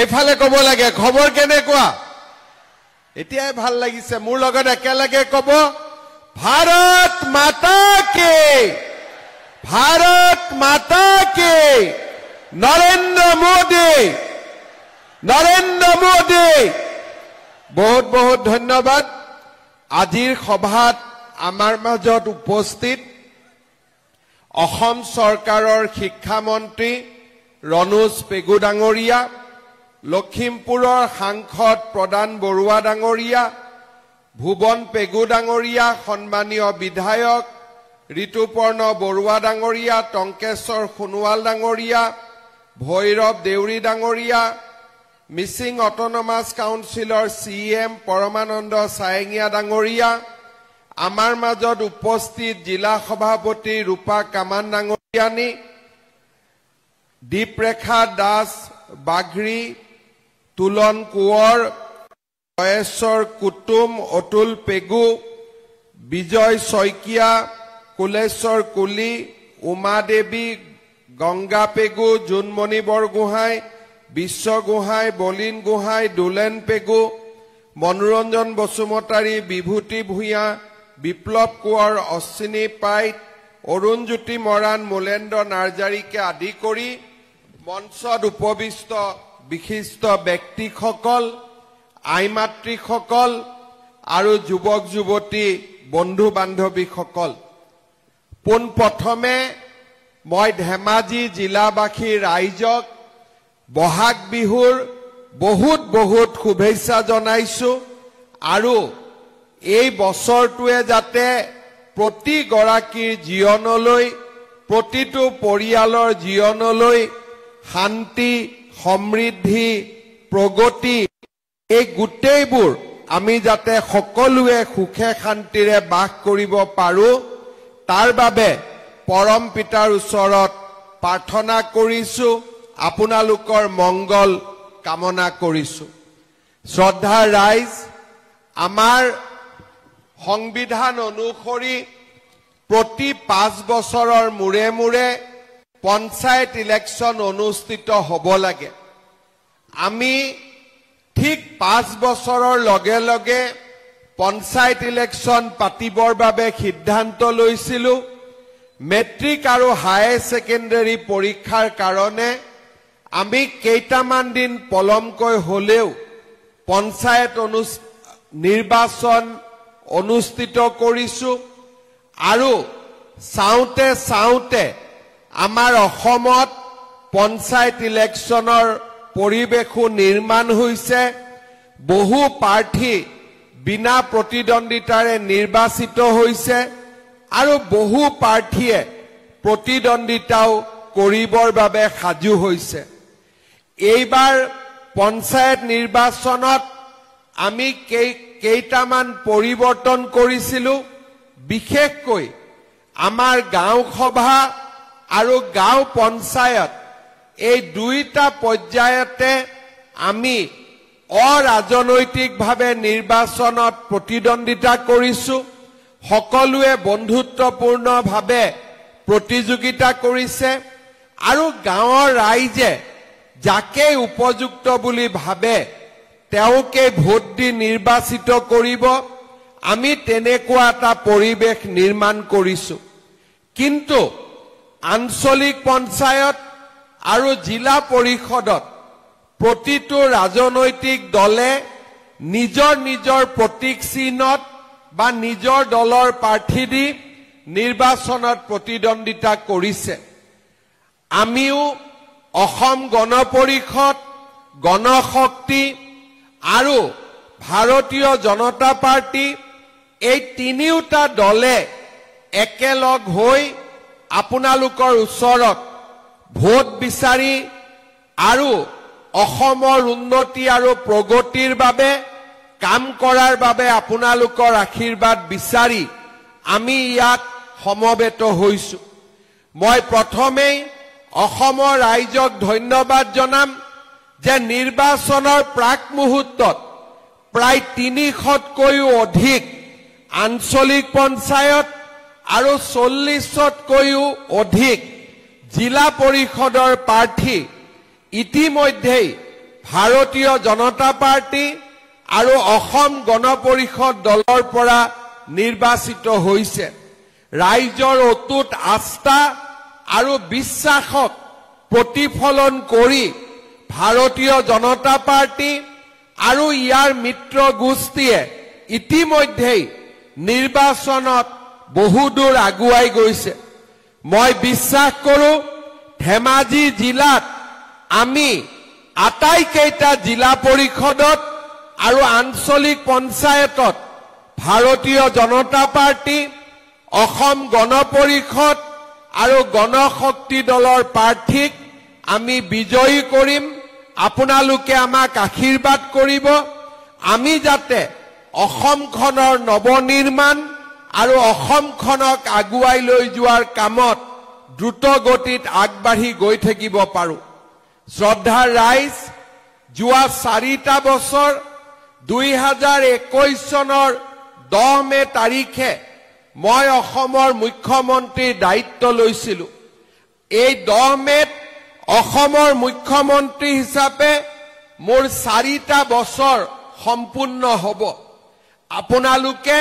এফালে কব লাগে খবৰ কেনেকুৱা এতিয়াই ভাল লাগিছে মোৰ লগত একেলগে কব ভাৰত মাতা কি নৰেন্দ্ৰ মোদী বহুত বহুত ধন্যবাদ আজিৰ সভাত আমাৰ মাজত উপস্থিত অসম চৰকাৰৰ শিক্ষা মন্ত্ৰী ৰণোজ পেগু ডাঙৰীয়া লখিমপুৰৰ সাংসদ প্ৰদান বৰুৱা ডাঙৰীয়া ভুৱন পেগু ডাঙৰীয়া সন্মানীয় বিধায়ক ঋতুপৰ্ণ বৰুৱা ডাঙৰীয়া টংকেশ্বৰ সোণোৱাল ডাঙৰীয়া ভৈৰৱ দেউৰী ডাঙৰীয়া মিছিং অট'নমাছ কাউন্সিলৰ CM পৰমানন্দ সায়েঙিয়া ডাঙৰীয়া আমাৰ মাজত উপস্থিত জিলা সভাপতি ৰূপা কামান ডাঙৰীয়ানী দীপৰেখা দাস বাঘৰি তুলন কোঁৱৰ জয়েশ্বৰ কুটুম অতুল পেগু বিজয় শইকীয়া কুলেশ্বৰ কুলি উমা দেৱী গংগা পেগু জুনমণি বৰগোহাঁই বিশ্ব গোহাঁই বলিন গোহাঁই দুলেন পেগু মনোৰঞ্জন বসুমতাৰী বিভূতি ভূঞা বিপ্লৱ কোঁৱৰ অশ্বিনী পাইট অৰুণজ্যোতি মৰাণ মূলেন্দ্ৰ নাৰ্জাৰীকে আদি কৰি মঞ্চত উপবিষ্ট বিশিষ্ট ব্যক্তিসকল আইমাতৃসকল আৰু যুৱক যুৱতী বন্ধু বান্ধৱীসকল পোনপ্ৰথমে মই ধেমাজি জিলাবাসী ৰাইজক বহাগ বিহুৰ বহুত বহুত শুভেচ্ছা জনাইছো আৰু এই বছৰটোৱে যাতে প্ৰতিগৰাকীৰ জীৱনলৈ প্ৰতিটো পৰিয়ালৰ জীৱনলৈ শান্তি সমৃদ্ধি প্ৰগতি এই গোটেইবোৰ আমি যাতে সকলোৱে সুখে শান্তিৰে বাস কৰিব পাৰো তাৰ বাবে পৰম পিতাৰ ওচৰত প্ৰাৰ্থনা কৰিছো আপোনালোকৰ মংগল কামনা কৰিছো শ্ৰদ্ধা ৰাইজ আমাৰ সংবিধান অনুসৰি প্ৰতি 5 বছৰৰ মূৰে মূৰে পঞ্চায়ত ইলেকশ্যন অনুষ্ঠিত হ'ব লাগে আমি ঠিক 5 বছৰৰ লগে লগে পঞ্চায়ত ইলেকশ্যন পাতিবৰ বাবে সিদ্ধান্ত লৈছিলো মেট্ৰিক আৰু হায়াৰ সেকেন্ডাৰী পৰীক্ষাৰ কাৰণে আমি কেইটামান দিন পলমকৈ হলেও পঞ্চায়ত নিৰ্বাচন অনুষ্ঠিত কৰিছো আৰু চাওঁতে আমাৰ অসমত পঞ্চায়ত ইলেকশ্যনৰ পৰিৱেশো নিৰ্মাণ হৈছে বহু প্ৰাৰ্থী বিনা প্ৰতিদ্বন্দিতাৰে নিৰ্বাচিত হৈছে আৰু বহু প্ৰাৰ্থীয়ে প্ৰতিদ্বন্দিতাও কৰিবৰ বাবে সাজু হৈছে এইবাৰ পঞ্চায়ত নিৰ্বাচনত আমি কেইটামান পৰিৱৰ্তন কৰিছিলো বিশেষকৈ আমাৰ গাঁও সভা আৰু গাঁও পঞ্চায়ত এই দুইটা পৰ্যায়তে আমি অৰাজনৈতিকভাৱে নিৰ্বাচনত প্ৰতিদ্বন্দিতা কৰিছো সকলোৱে বন্ধুত্বপূৰ্ণভাৱে প্ৰতিযোগিতা কৰিছে আৰু গাঁৱৰ ৰাইজে যাকে উপযুক্ত বুলি ভাবে তেওঁকে ভোট দি নিৰ্বাচিত কৰিব আমি তেনেকুৱা এটা পৰিৱেশ নিৰ্মাণ কৰিছো কিন্তু আঞ্চলিক পঞ্চায়ত আৰু জিলা পৰিষদত প্ৰতিটো ৰাজনৈতিক দলে নিজৰ নিজৰ প্ৰতীক চিহ্নত বা নিজৰ দলৰ প্ৰাৰ্থী দি নিৰ্বাচনত প্ৰতিদ্বন্দিতা কৰিছে আমিও অসম গণ পৰিষদ গণশক্তি আৰু ভাৰতীয় জনতা পাৰ্টি এই তিনিওটা দলে একেলগ হৈ আপোনালোকৰ ওচৰত ভোট বিচাৰি আৰু অসমৰ উন্নতি আৰু প্ৰগতিৰ বাবে কাম কৰাৰ বাবে আপোনালোকৰ আশীৰ্বাদ বিচাৰি আমি ইয়াত সমবেত হৈছো মই প্ৰথমেই অসমৰ ৰাইজক ধন্যবাদ জনাম যে নিৰ্বাচনৰ প্ৰাক মুহূৰ্তত প্ৰায় 300তকৈও অধিক আঞ্চলিক পঞ্চায়ত আৰু 40তকৈও অধিক জিলা পৰিষদৰ প্ৰাৰ্থী ইতিমধ্যেই ভাৰতীয় জনতা পাৰ্টি আৰু অসম গণ পৰিষদ দলৰ পৰা নিৰ্বাচিত হৈছে। ৰাইজৰ অটুট আস্থা আৰু বিশ্বাসক প্ৰতিফলন কৰি ভাৰতীয় জনতা পাৰ্টি আৰু ইয়াৰ মিত্ৰ গোষ্ঠীয়ে ইতিমধ্যেই নিৰ্বাচনত বহুদূৰ আগুৱাই গৈছে। মই বিশ্বাস কৰোঁ ধেমাজি জিলাত আমি আটাইকেইটা জিলা পৰিষদত আৰু আঞ্চলিক পঞ্চায়তত ভাৰতীয় জনতা পাৰ্টি, অসম গণ পৰিষদ আৰু গণশক্তি দলৰ প্ৰাৰ্থীক আমি বিজয়ী কৰিম। আপোনালোকে আমাক আশীৰ্বাদ কৰিব। আমি যাতে অসমখনৰ নৱনিৰ্মাণ আৰু অসমখনক আগুৱাই লৈ যোৱাৰ কামত দ্ৰুত গতিত আগবাঢ়ি গৈ থাকিব পাৰোঁ। শ্ৰদ্ধাৰ ৰাইজ, যোৱা 4টা বছৰ 2021 চনৰ 10 মে তাৰিখে মই অসমৰ মুখ্যমন্ত্ৰীৰ দায়িত্ব লৈছিলোঁ। এই 10 মেত অসমৰ মুখ্যমন্ত্ৰী হিচাপে মোৰ 4টা বছৰ সম্পূৰ্ণ হ'ব। আপোনালোকে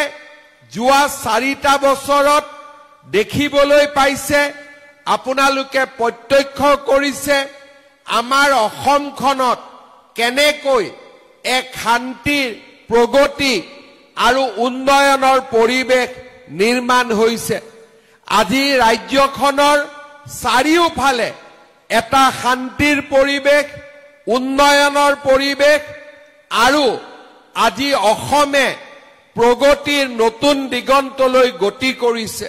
যোৱা 4টা বছৰত দেখিবলৈ পাইছে, আপোনালোকে প্ৰত্যক্ষ কৰিছে আমাৰ অসমখনত কেনেকৈ এক শান্তিৰ, প্ৰগতি আৰু উন্নয়নৰ পৰিৱেশ নিৰ্মাণ হৈছে। আজি ৰাজ্যখনৰ চাৰিওফালে এটা শান্তিৰ পৰিৱেশ, উন্নয়নৰ পৰিৱেশ আৰু আজি অসমে প্ৰগতিৰ নতুন দিগন্তলৈ গতি কৰিছে।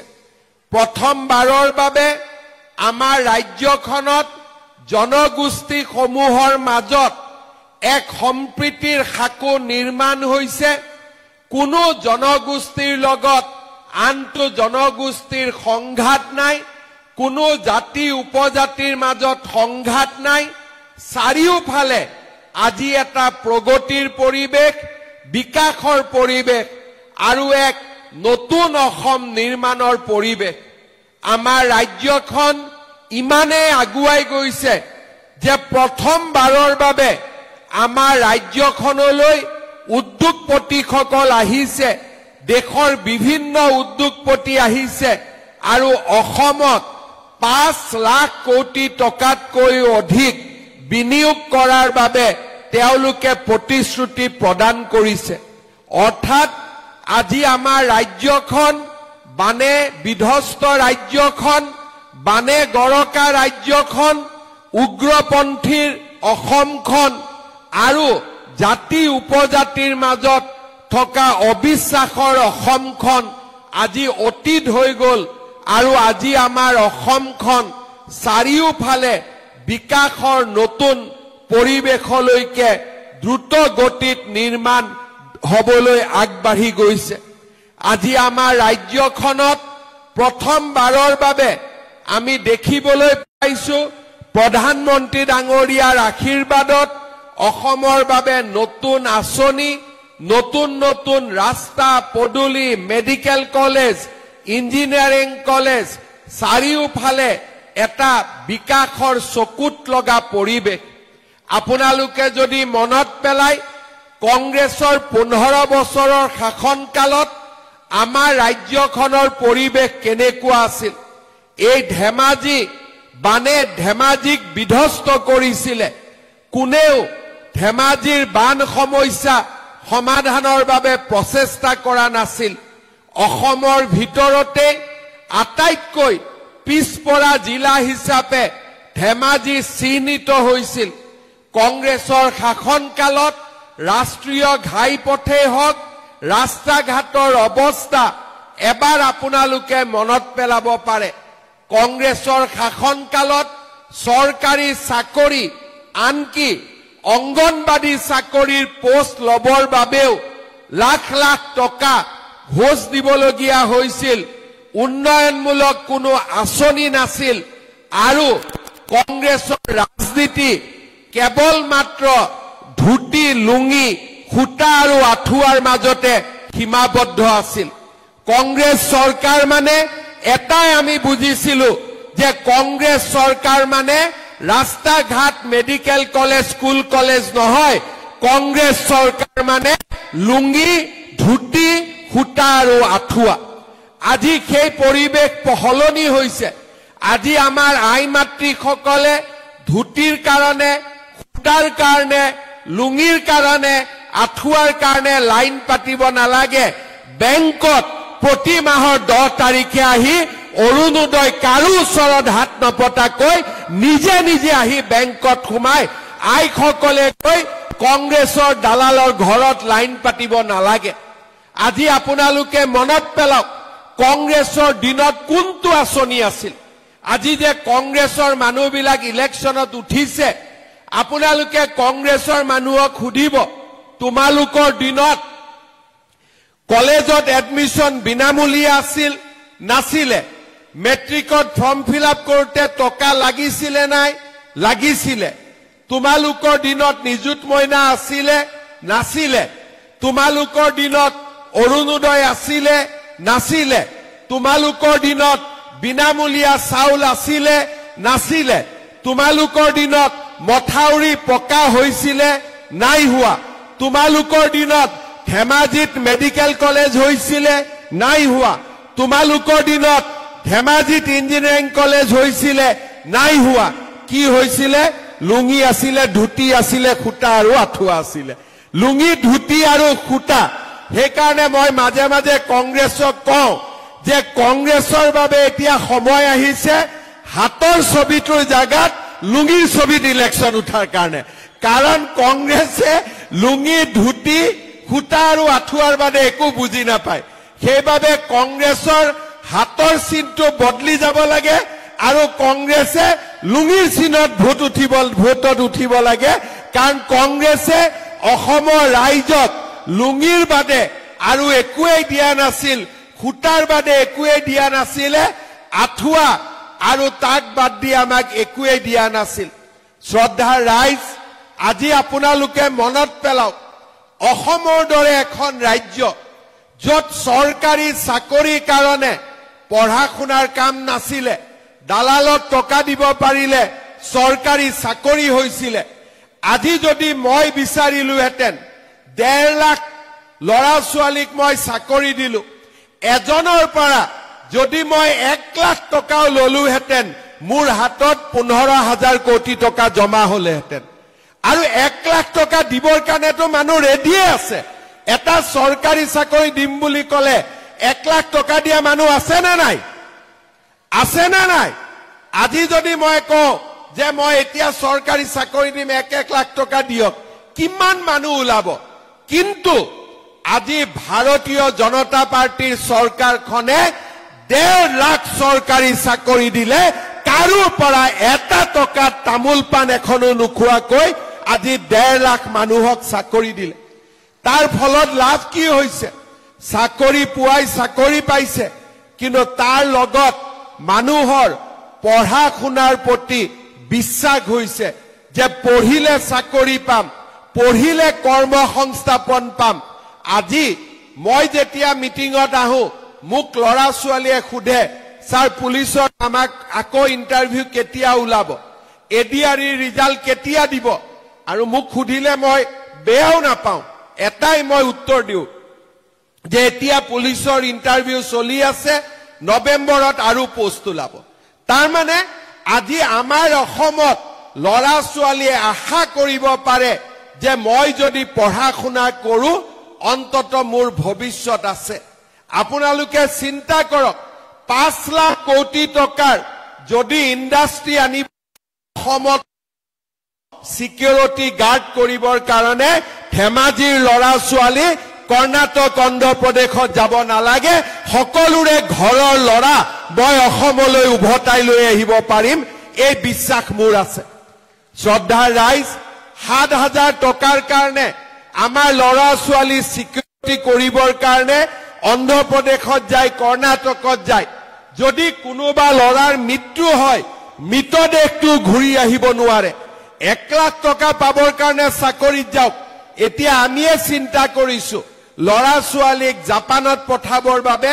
প্ৰথমবাৰৰ বাবে আমাৰ ৰাজ্যখনত জনগোষ্ঠীসমূহৰ মাজত এক সম্প্ৰীতিৰ সাঁকো নিৰ্মাণ হৈছে। কোনো জনগোষ্ঠীৰ লগত আনটো জনগোষ্ঠীৰ সংঘাত নাই, কোনো জাতি উপজাতিৰ মাজত সংঘাত নাই। চাৰিওফালে আজি এটা প্ৰগতিৰ পৰিৱেশ, বিকাশৰ পৰিৱেশ আৰু এক নতুন অসম নিৰ্মাণৰ পৰিৱেশ। আমাৰ ৰাজ্যখন ইমানেই আগুৱাই গৈছে যে প্ৰথমবাৰৰ বাবে আমাৰ ৰাজ্যখনলৈ উদ্যোগপতিসকল আহিছে, দেশৰ বিভিন্ন উদ্যোগপতি আহিছে আৰু অসমত 5 লাখ কোটি টকাতকৈও অধিক বিনিয়োগ কৰাৰ বাবে তেওঁলোকে প্ৰতিশ্ৰুতি প্ৰদান কৰিছে। অৰ্থাৎ আজি আমাৰ ৰাজ্যখন বানে বিধ্বস্ত ৰাজ্যখন, বানে গৰকা ৰাজ্যখন, উগ্ৰপন্থীৰ অসমখন আৰু জাতি উপজাতিৰ মাজত থকা অবিশ্বাসৰ অসমখন আজি অতীত হৈ গ'ল আৰু আজি আমাৰ অসমখন চাৰিওফালে বিকাশৰ নতুন পৰিৱেশলৈকে দ্ৰুত গতিত নিৰ্মাণ হ'বলৈ আগবাঢ়ি গৈছে। আজি আমাৰ ৰাজ্যখনত প্ৰথমবাৰৰ বাবে আমি দেখিবলৈ পাইছোঁ প্ৰধানমন্ত্ৰী ডাঙৰীয়াৰ আশীৰ্বাদত অসমৰ বাবে নতুন আঁচনি, নতুন নতুন ৰাস্তা পদূলি, মেডিকেল কলেজ, ইঞ্জিনিয়াৰিং কলেজ, চাৰিওফালে এটা বিকাশৰ চকুত লগা পৰিৱেশ। আপোনালোকে যদি মনত পেলায়, কংগ্ৰেছৰ 15 বছৰৰ শাসনকালত আমাৰ ৰাজ্যখনৰ পৰিৱেশ কেনেকুৱা আছিল। এই ধেমাজি বানে ধেমাজিক বিধ্বস্ত কৰিছিলে। কোনেও ধেমাজিৰ বান সমস্যা সমাধানৰ বাবে প্ৰচেষ্টা কৰা নাছিল। অসমৰ ভিতৰতে আটাইতকৈ পিছপৰা জিলা হিচাপে ধেমাজি চিহ্নিত হৈছিল। কংগ্ৰেছৰ শাসনকালত ৰাষ্ট্ৰীয় ঘাইপথেই হওক, ৰাস্তা ঘাটৰ অৱস্থা এবাৰ আপোনালোকে মনত পেলাব পাৰে। কংগ্ৰেছৰ শাসনকালত চৰকাৰী চাকৰি, আনকি অংগনবাদী চাকৰিৰ পোষ্ট ল'বৰ বাবেও লাখ লাখ টকা ঘোষ দিবলগীয়া হৈছিল। উন্নয়নমূলক কোনো আঁচনি নাছিল আৰু কংগ্ৰেছৰ ৰাজনীতি কেৱল মাত্ৰ ধুতি, লুঙি, সূতা আৰু আঁঠুৱাৰ মাজতে সীমাবদ্ধ আছিল। কংগ্ৰেছ চৰকাৰ মানে এটাই আমি বুজিছিলোঁ যে কংগ্ৰেছ চৰকাৰ মানে ৰাস্তা ঘাট মেডিকেল কলেজ স্কুল কলেজ নহয় কংগ্ৰেছ চৰকাৰ মানে লুঙ্গি ধুতি খুটা আৰু আঠুৱা আজি সেই পৰিবেশ সলনি হৈছে আজি আমাৰ আই মাতৃসকলে ধুতিৰ কাৰণে খুটাৰ কাৰণে লুঙ্গিৰ কাৰণে আঠুৱাৰ কাৰণে লাইন পাতিব নালাগে বেংকত প্ৰতি মাহৰ 10 তাৰিখে আহি অৰুণোদয় কাৰো ওচৰত হাত নপতাকৈ নিজে নিজে আহি বেংকত সোমাই আইসকলে কৈ কংগ্ৰেছৰ দালালৰ ঘৰত লাইন পাতিব নালাগে আজি আপোনালোকে মনত পেলাওক কংগ্ৰেছৰ দিনত কোনটো আঁচনি আছিল আজি যে কংগ্ৰেছৰ মানুহবিলাক ইলেকশ্যনত উঠিছে আপোনালোকে কংগ্ৰেছৰ মানুহক সুধিব তোমালোকৰ দিনত কলেজত এডমিশন বিনামূলীয়া আছিল নাছিলে মেট্ৰিকত ফৰ্ম ফিল আপ কৰোতে টকা লাগিছিলে নাই লাগিছিলে তোমালোকৰ দিনত নিযুত মইনা আছিলে নাছিলে তোমালোকৰ দিনত অৰুণোদয় আছিলে নাছিলে তোমালোকৰ দিনত বিনামূলীয়া চাউল আছিলে নাছিলে তোমালোকৰ দিনত মথাউৰি পকা হৈছিলে নাই হোৱা তোমালোকৰ দিনত ধেমাজিত মেডিকেল কলেজ হৈছিলে নাই হোৱা তোমালোকৰ দিনত ধেমাজিত ইঞ্জিনিয়াৰিং কলেজ হৈছিলে নাই হোৱা কি হৈছিলে লুঙ্গি আছিলে ধুতি আছিলে খুটা আৰু আঠুৱা আছিলে লুঙ্গি ধুতি আৰু খুটা হেকাৰণে মই মাজে মাজে কংগ্ৰেছক কওঁ যে কংগ্ৰেছৰ বাবে এতিয়া সময় আহিছে হাতৰ ছবিটোৰ জাগাত লুঙ্গিৰ ছবিত ইলেকশ্যন উঠাৰ কাৰণে কাৰণ কংগ্ৰেছে লুঙ্গি ধুতি খুটা আৰু আঠুৱাৰ বাদে একো বুজি নাপায় সেইবাবে কংগ্ৰেছৰ হাতৰ চিনটো বদলি যাব লাগে আৰু কংগ্ৰেছে লুঙ্গিৰ চিনত ভোটত উঠিব লাগে কাৰণ কংগ্ৰেছে অসমৰ ৰাইজক লুঙ্গিৰ বাদে আৰু একোৱেই দিয়া নাছিল খুটাৰ বাদে একোৱেই দিয়া নাছিলে আঠুৱা আৰু তাক বাদ দি আমাক একোৱেই দিয়া নাছিল শ্ৰদ্ধাৰ ৰাইজ আজি আপোনালোকে মনত পেলাওক অসমৰ দৰে এখন ৰাজ্য য'ত চৰকাৰী চাকৰিৰ কাৰণে পঢ়া শুনাৰ কাম নাছিলে দালালক টকা দিব পাৰিলে চৰকাৰী চাকৰি হৈছিলে আজি যদি মই বিচাৰিলোহেঁতেন 1.5 লাখ লৰা ছোৱালীক মই চাকৰি দিলো এজনৰ পৰা যদি মই 1 লাখ টকাও ললোহেঁতেন মোৰ হাতত 15,000 কোটি টকা জমা হলেহেঁতেন আৰু 1 লাখ টকা দিবৰ কাৰণেতো মানুহ ৰেডিয়ে আছে এটা চৰকাৰী চাকৰি দিম বুলি কলে 1 লাখ টকা দিয়া মানুহ আছে না নাই আছে না নাই আজি যদি মই কওঁ যে মই এতিয়া চৰকাৰী চাকৰি দিম 1 লাখ টকা দিয়ক কিমান মানুহ ওলাব কিন্তু আজি ভাৰতীয় জনতা পাৰ্টিৰ চৰকাৰখনে 1.5 লাখ চৰকাৰী চাকৰি দিলে কাৰো পৰা এটা টকা তামোল পান এখনো নোখোৱাকৈ আজি 1.5 লাখ মানুহক চাকৰি দিলে তাৰ ফলত লাভ কি হৈছে চাকৰি পুৱাই চাকৰি পাইছে কিন্তু তাৰ লগত মানুহৰ পঢ়া শুনাৰ প্ৰতি বিশ্বাস হৈছে যে পঢ়িলে চাকৰি পাম পঢ়িলে কৰ্মসংস্থাপন পাম আজি মই যেতিয়া মিটিঙত আহো মোক লৰা ছোৱালীয়ে খুধে স্যাৰ পুলিচৰ আমাক আকৌ ইন্টাৰভিউ কেতিয়া ওলাব এডিআৰই ৰিজাল্ট কেতিয়া দিব আৰু মোক খুধিলে মই বেয়াও নাপাওঁ এটাই মই উত্তৰ দিও যে এতিয়া পুলিচৰ ইন্টাৰভিউ চলি আছে নৱেম্বৰত আৰু পোষ্ট ওলাব তাৰ মানে আজি আমাৰ অসমত লৰা ছোৱালীয়ে আশা কৰিব পাৰে যে মই যদি পঢ়া শুনা কৰো অন্তত মোৰ ভৱিষ্যত আছে আপোনালোকে চিন্তা কৰক 5 লাখ কোটি টকাৰ যদি ইণ্ডাষ্ট্ৰি আনি অসমত সিকিউৰিটি গাৰ্ড কৰিবৰ কাৰণে ধেমাজিৰ লৰা ছোৱালী কৰ্ণাটক অন্ধ্ৰ প্ৰদেশত যাব নালাগে সকলোৰে ঘৰৰ লৰা মই অসমলৈ উভতাই লৈ আহিব পাৰিম এই বিশ্বাস মোৰ আছে শ্ৰদ্ধাৰ ৰাইজ 7,000 টকাৰ কাৰণে আমাৰ লৰা ছোৱালী সিকিউৰিটি কৰিবৰ কাৰণে অন্ধ্ৰ প্ৰদেশত যায় কৰ্ণাটকত যায় যদি কোনোবা লৰাৰ মৃত্যু হয় মৃতদেহটো ঘূৰি আহিব নোৱাৰে 1 লাখ টকা পাবৰ কাৰণে চাকৰিত যাওক এতিয়া আমিয়ে চিন্তা কৰিছো লৰা ছোৱালীক জাপানত পঠাবৰ বাবে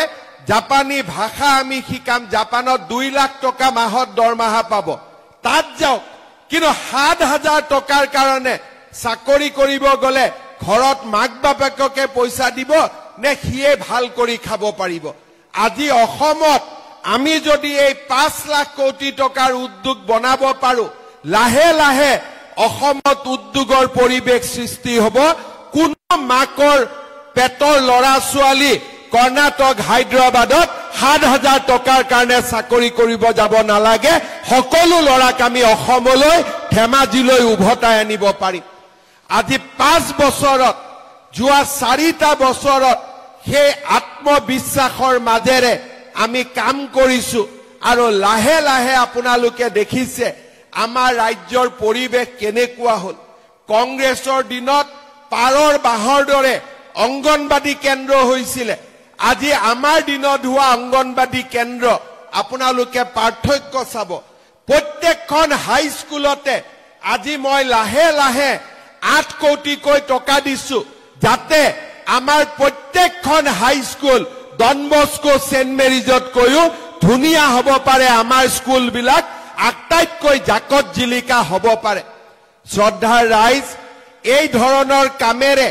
জাপানী ভাষা আমি শিকাম জাপানত 2 লাখ টকা মাহত দৰমহা পাব তাত যাওক কিন্তু 7,000 টকাৰ কাৰণে চাকৰি কৰিব গলে ঘৰত মাক বাপেককে পইচা দিব নে সিয়ে ভাল কৰি খাব পাৰিব আজি অসমত আমি যদি এই 5 লাখ কোটি টকাৰ উদ্যোগ বনাব পাৰো লাহে লাহে অসমত উদ্যোগৰ পৰিবেশ সৃষ্টি হ'ব কোনো মাকৰ পেটৰ লৰা ছোৱালী কৰ্ণাটক হায়দৰাবাদত 7,000 টকাৰ কাৰণে চাকৰি কৰিব যাব নালাগে সকলো লৰাক আমি অসমলৈ ধেমাজিলৈ উভতাই আনিব পাৰিম আজি 5 বছৰত যোৱা 4টা বছৰত সেই আত্মবিশ্বাসৰ মাজেৰে আমি কাম কৰিছো আৰু লাহে লাহে আপোনালোকে দেখিছে আমাৰ ৰাজ্যৰ পৰিবেশ কেনেকুৱা হল কংগ্ৰেছৰ দিনত পাৰৰ বাহৰ দৰে অংগনবাদী কেন্দ্ৰ হৈছিল আজি আমাৰ দিনত হোৱা অংগনবাদী কেন্দ্ৰ আপোনালোকে পাৰ্থক্য চাব প্ৰত্যেকখন হাই স্কুলতে আজি মই লাহে লাহে 8 কোটিকৈ টকা দিছো যাতে আমাৰ প্ৰত্যেকখন হাই স্কুল ডন বস্কো সেন্ট মেৰিজত কৈও ধুনিয়া হ'ব পাৰে আমাৰ স্কুল বিলাক আটাইতকৈ জাকত জিলিকা হ'ব পাৰে শ্ৰদ্ধাৰ ৰাইজ এই ধৰণৰ কামেৰে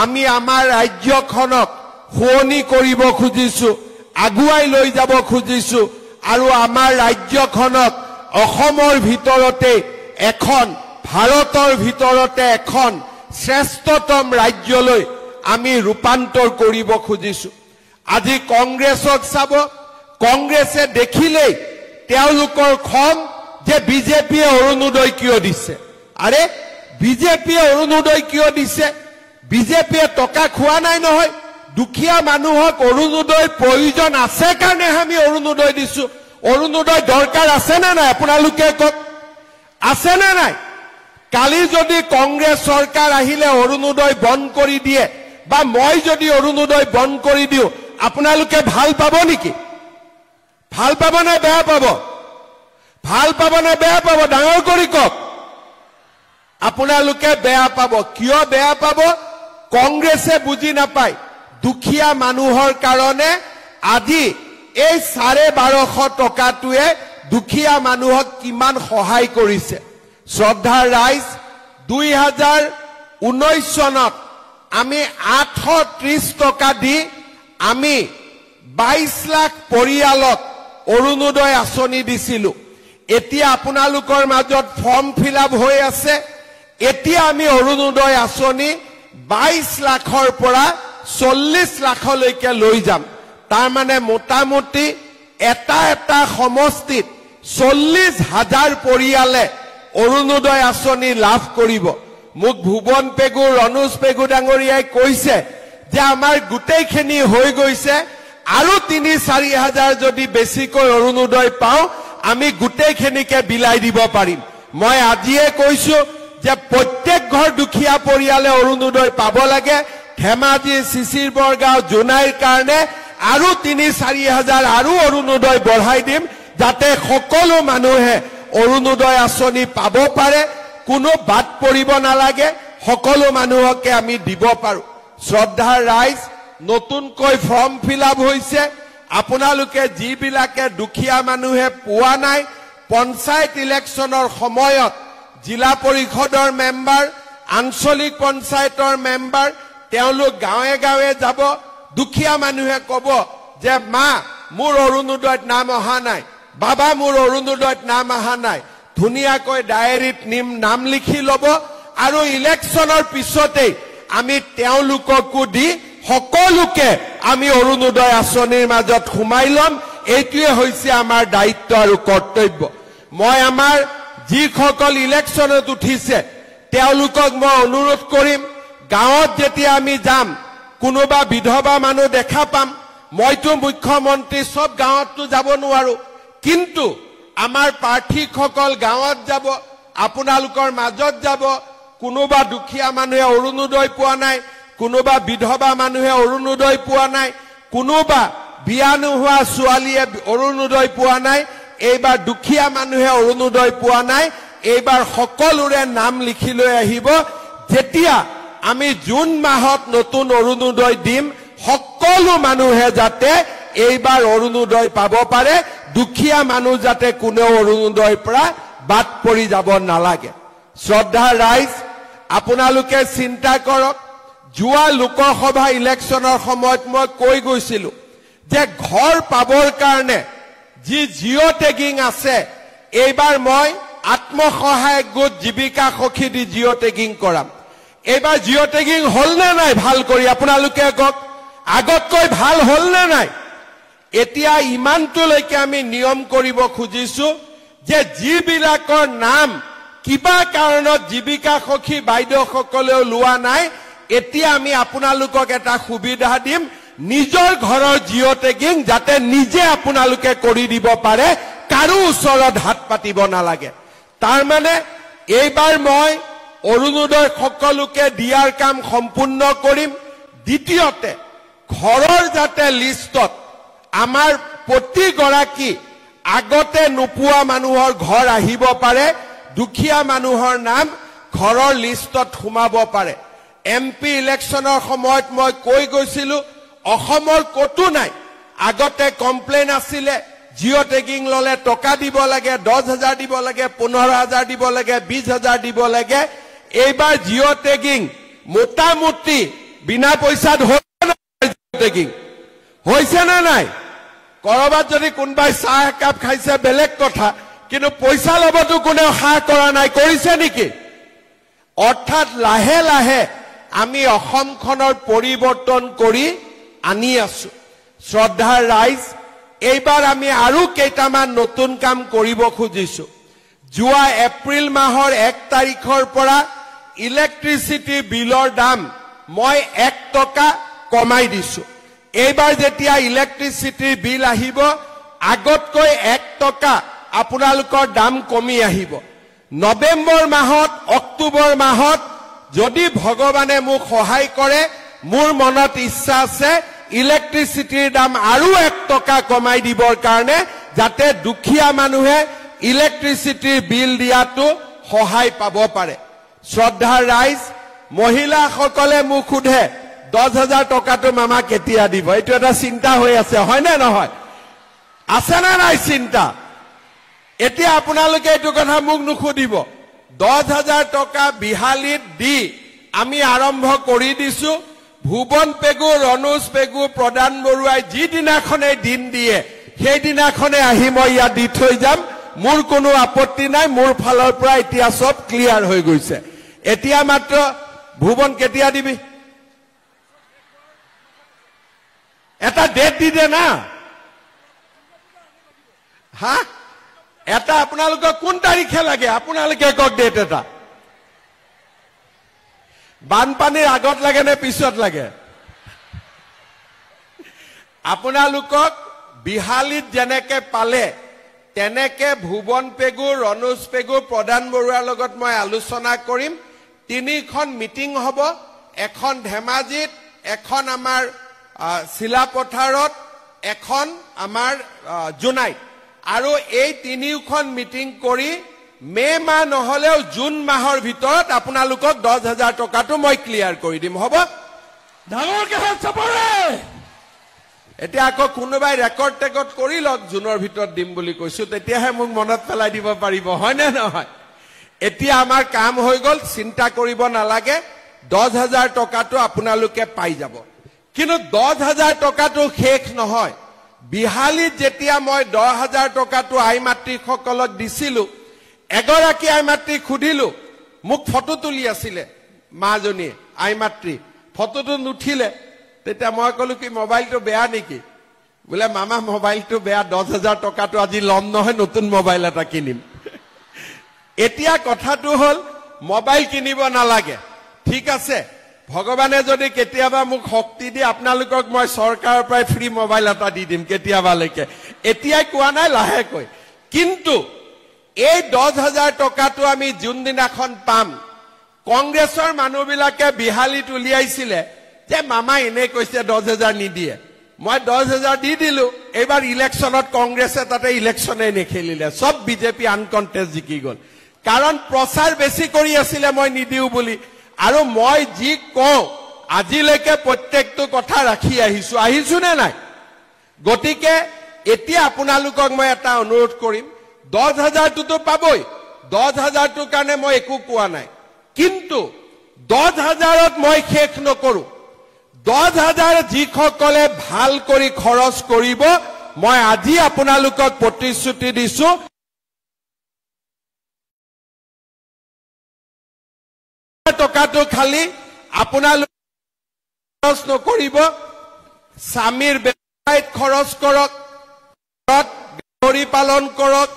আমি আমাৰ ৰাজ্যখনক শুৱনি কৰিব খুজিছো আগুৱাই লৈ যাব খুজিছো আৰু আমাৰ ৰাজ্যখনক অসমৰ ভিতৰতে এখন ভাৰতৰ ভিতৰতে এখন শ্ৰেষ্ঠতম ৰাজ্যলৈ আমি ৰূপান্তৰ কৰিব খুজিছো আজি কংগ্ৰেছক চাব কংগ্ৰেছে দেখিলেই তেওঁলোকৰ খং যে বিজেপিয়ে অৰুণোদয় কিয় দিছে আৰে বিজেপিয়ে অৰুণোদয় কিয় দিছে বিজেপিয়ে টকা খোৱা নাই নহয় দুখীয়া মানুহক অৰুণোদয় প্ৰয়োজন আছে কাৰণে আমি অৰুণোদয় দিছো অৰুণোদয় দৰকাৰ আছে না নাই আপোনালোকে কওক আছে না নাই কালি যদি কংগ্ৰেছ চৰকাৰ আহিলে অৰুণোদয় বন্ধ কৰি দিয়ে বা মই যদি অৰুণোদয় বন্ধ কৰি দিও আপোনালোকে ভাল পাব নেকি ভাল পাব নে বেয়া পাব ভাল পাব নে বেয়া পাব ডাঙৰ কৰি কওক আপোনালোকে বেয়া পাব কিয় বেয়া পাব কংগ্ৰেছে বুজি নাপায় দুখীয়া মানুহৰ কাৰণে আজি এই 1250 টকাটোৱে দুখীয়া মানুহক কিমান সহায় কৰিছে শ্ৰদ্ধাৰ ৰাইজ 2019 চনত আমি 830 টকা দি আমি 22 লাখ পৰিয়ালক অৰুণোদয় আঁচনি দিছিলো এতিয়া আপোনালোকৰ মাজত ফৰ্ম ফিল আপ হৈ আছে এতিয়া আমি অৰুণোদয় আঁচনি 22 লাখৰ পৰা 40 লাখলৈকে লৈ যাম তাৰ মানে মোটামুটি এটা সমষ্টিত 40,000 পৰিয়ালে অৰুণোদয় আঁচনি লাভ কৰিব মোক ভুৱন পেগু ৰনোজ পেগু ডাঙৰীয়াই কৈছে যে আমাৰ গোটেইখিনি হৈ গৈছে আৰু 3-4 হাজাৰ যদি বেছিকৈ অৰুণোদয় পাও আমি গোটেইখিনিকে বিলাই দিব পাৰিম মই আজিয়ে কৈছো যে প্ৰত্যেক ঘৰ দুখীয়া পৰিয়ালে অৰুণোদয় পাব লাগে ধেমাজি শিশিৰ বৰগাঁও জোনাইৰ কাৰণে আৰু 3-4 হাজাৰ আৰু অৰুণোদয় বঢ়াই দিম যাতে সকলো মানুহে অৰুণোদয় আঁচনি পাব পাৰে কোনো বাদ পৰিব নালাগে সকলো মানুহকে আমি দিব পাৰো শ্ৰদ্ধাৰ ৰাইজ নতুনকৈ ফৰ্ম ফিল আপ হৈছে আপোনালোকে যিবিলাকে দুখীয়া মানুহে পোৱা নাই পঞ্চায়ত ইলেকশ্যনৰ সময়ত জিলা পৰিষদৰ মেম্বাৰ আঞ্চলিক পঞ্চায়তৰ মেম্বাৰ তেওঁলোক গাঁৱে গাঁৱে যাব দুখীয়া মানুহে কব যে মা মোৰ অৰুণোদয়ত নাম অহা নাই বাবা মোৰ অৰুণোদয়ত নাম অহা নাই ধুনিয়াকৈ ডায়েৰীত নাম লিখি লব আৰু ইলেকশ্যনৰ পিছতে আমি তেওঁলোককো দি সকলোকে আমি অৰুণোদয় আঁচনিৰ মাজত সোমাই লম এইটোৱে হৈছে আমাৰ দায়িত্ব আৰু কৰ্তব্য মই আমাৰ যিসকল ইলেকশ্যনত উঠিছে তেওঁলোকক মই অনুৰোধ কৰিম গাঁৱত যেতিয়া আমি যাম কোনোবা বিধৱা মানুহ দেখা পাম মইতো মুখ্যমন্ত্ৰী সব গাঁৱততো যাব নোৱাৰো কিন্তু আমাৰ প্ৰাৰ্থীসকল গাঁৱত যাব আপোনালোকৰ মাজত যাব কোনোবা দুখীয়া মানুহে অৰুণোদয় পোৱা নাই কোনোবা বিধৱা মানুহে অৰুণোদয় পোৱা নাই কোনোবা বিয়া নোহোৱা ছোৱালীয়ে অৰুণোদয় পোৱা নাই এইবাৰ দুখীয়া মানুহে অৰুণোদয় পোৱা নাই এইবাৰ সকলোৰে নাম লিখি লৈ আহিব যেতিয়া আমি জুন মাহত নতুন অৰুণোদয় দিম সকলো মানুহে যাতে এইবাৰ অৰুণোদয় পাব পাৰে দুখীয়া মানুহ যাতে কোনো অৰুণোদয়ৰ পৰা বাদ পৰি যাব নালাগে শ্ৰদ্ধা ৰাইজ আপোনালোকে চিন্তা কৰক যোৱা লোকসভা ইলেকশ্যনৰ সময়ত মই কৈ গৈছিলো যে ঘৰ পাবৰ কাৰণে যি জিঅ' টেগিং আছে এইবাৰ মই আত্মসহায়ক গোট জীৱিকা সখী দি জিঅ' টেগিং কৰাম এইবাৰ জিঅ' টেগিং হল নে নাই ভাল কৰি আপোনালোকে কওক আগতকৈ ভাল হল নে নাই এতিয়া ইমানটোলৈকে আমি নিয়ম কৰিব খুজিছো যে যিবিলাকৰ নাম কিবা কাৰণত জীৱিকা সখী বাইদেউসকলেও লোৱা নাই এতিয়া আমি আপোনালোকক এটা সুবিধা দিম নিজৰ ঘৰৰ জিঅ' টেগিং যাতে নিজে আপোনালোকে কৰি দিব পাৰে কাৰো ওচৰত হাত পাতিব নালাগে তাৰ মানে এইবাৰ মই অৰুণোদয় সকলোকে দিয়াৰ কাম সম্পূৰ্ণ কৰিম দ্বিতীয়তে ঘৰৰ যাতে লিষ্টত আমাৰ প্ৰতিগৰাকী আগতে নোপোৱা মানুহৰ ঘৰ আহিব পাৰে দুখীয়া মানুহৰ নাম ঘৰৰ লিষ্টত সোমাব পাৰে এমপি ইলেকশ্যনৰ সময়ত মই কৈ গৈছিলো অসমৰ কতো নাই আগতে কমপ্লেইন আছিলে জিঅ' টেগিং ললে টকা দিব লাগে 10,000 দিব লাগে 15,000 দিব লাগে 20,000 দিব লাগে এইবাৰ জিঅ' টেগিং মোটামুটি বিনা পইচাত টেগিং হৈছে না নাই কৰবাত যদি কোনবাই চাহ একাপ খাইছে বেলেগ কথা কিন্তু পইচা লবতো কোনেও হাঁ কৰা নাই কৰিছে নেকি অৰ্থাৎ লাহে লাহে আমি অসমখনৰ পৰিৱৰ্তন কৰি আনি আছো শ্ৰদ্ধাৰ ৰাইজ এইবাৰ আমি আৰু কেইটামান নতুন কাম কৰিব খুজিছো যোৱা এপ্ৰিল মাহৰ 1 তাৰিখৰ পৰা ইলেক্ট্ৰিচিটি বিলৰ দাম মই 1 টকা কমাই দিছো এইবাৰ যেতিয়া ইলেক্ট্ৰিচিটি বিল আহিব আগতকৈ 1 টকা আপোনালোকৰ দাম কমি আহিব নৱেম্বৰ মাহত অক্টোবৰ মাহত যদি ভগৱানে মোক সহায় কৰে মোৰ মনত ইচ্ছা আছে ইলেক্ট্ৰিচিটিৰ দাম আৰু 1 টকা কমাই দিবৰ কাৰণে যাতে দুখীয়া মানুহে ইলেক্ট্ৰিচিটিৰ বিল দিয়াটো সহায় পাব পাৰে শ্ৰদ্ধাৰ ৰাইজ মহিলাসকলে মোক সোধে 10,000 টকাটো মামা কেতিয়া দিব এইটো এটা চিন্তা হৈ আছে হয় নে নহয় আছে না নাই চিন্তা এতিয়া আপোনালোকে এইটো কথা মোক নুখুধিব 10,000 টকা বিহালীত দি আমি আৰম্ভ কৰি দিছো ভুৱন পেগু ৰনোজ পেগু প্ৰদান বৰুৱাই যিদিনাখনে দিন দিয়ে সেইদিনাখনে আহি মই ইয়াত দি থৈ যাম মোৰ কোনো আপত্তি নাই মোৰ ফালৰ পৰা এতিয়া সব ক্লিয়াৰ হৈ গৈছে এতিয়া মাত্ৰ ভুৱন কেতিয়া দিবি এটা ডেট দি দে না হা এটা আপোনালোকক কোন তাৰিখে লাগে আপোনালোকে কক ডেট এটা বানপানীৰ আগত লাগে নে পিছত লাগে আপোনালোকক বিহালীত যেনেকে পালে তেনেকে ভুৱন পেগু ৰনোজ পেগু প্ৰদান বৰুৱাৰ লগত মই আলোচনা কৰিম 3খন মিটিং হ'ব এখন ধেমাজিত এখন আমাৰ শিলাপথাৰত এখন আমাৰ জুনাইত আৰু এই 3খন মিটিং কৰি মে মাহ নহলেও জুন মাহৰ ভিতৰত আপোনালোকক 10,000 টকাটো মই ক্লিয়াৰ কৰি দিম হ'ব ডাঙৰকে হাত চাপৰে এতিয়া আকৌ কোনোবাই ৰেকৰ্ড টেকত কৰি লওক জুনৰ ভিতৰত দিম বুলি কৈছো তেতিয়াহে মোক মনত পেলাই দিব পাৰিব হয় নে নহয় এতিয়া আমাৰ কাম হৈ গল চিন্তা কৰিব নালাগে 10,000 টকাটো আপোনালোকে পাই যাব কিন্তু 10,000 টকাটো শেষ নহয় বিহালীত যেতিয়া মই 10,000 টকাটো আই মাতৃসকলক দিছিলো এগৰাকী আই মাতৃক খুদিলো মোক ফটো তুলি আছিলে মাজনী আই মাতৃ ফটোটো নুঠিলে তেতিয়া মই কলো কি মোবাইলটো বেয়া নেকি বলে মামা মোবাইলটো বেয়া 10,000 টকাটো আজি লম নহয় নতুন মোবাইল এটা কিনিম এতিয়া কথাটো হল মোবাইল কিনিব নালাগে ঠিক আছে ভগৱানে যদি কেতিয়াবা মোক শক্তি দিয়ে আপোনালোকক মই চৰকাৰৰ পৰা ফ্ৰী মোবাইল এটা দি দিম কেতিয়াবালৈকে এতিয়াই কোৱা নাই লাহেকৈ কিন্তু এই 10,000 টকাটো আমি জুন দিনাখন পাম কংগ্ৰেছৰ মানুহবিলাকে বিহালীত উলিয়াইছিলে যে মামা এনে কৈছে 10,000 নিদিয়ে মই 10,000 দি দিলো এইবাৰ ইলেকশ্যনত কংগ্ৰেছে তাতে ইলেকশ্যনে নেখেলিলে সব বিজেপি আনকণ্টেষ্ট জিকি গল কাৰণ প্ৰচাৰ বেছি কৰি আছিলে মই নিদিও বুলি আৰু মই যি কওঁ আজিলৈকে প্ৰত্যেকটো কথা ৰাখি আহিছো নে নাই গতিকে এতিয়া আপোনালোকক মই এটা অনুৰোধ কৰিম 10,000 টোতো পাবই 10,000টোৰ কাৰণে মই একো কোৱা নাই কিন্তু 10,000ত মই শেষ নকৰো 10,000 যিসকলে ভাল কৰি খৰচ কৰিব মই আজি আপোনালোকক প্ৰতিশ্ৰুতি দিছো টকাটো খালি আপোনালোকে খৰচ নকৰিব স্বামীৰ ব্যৱসায়ত খৰচ কৰক গাহৰি পালন কৰক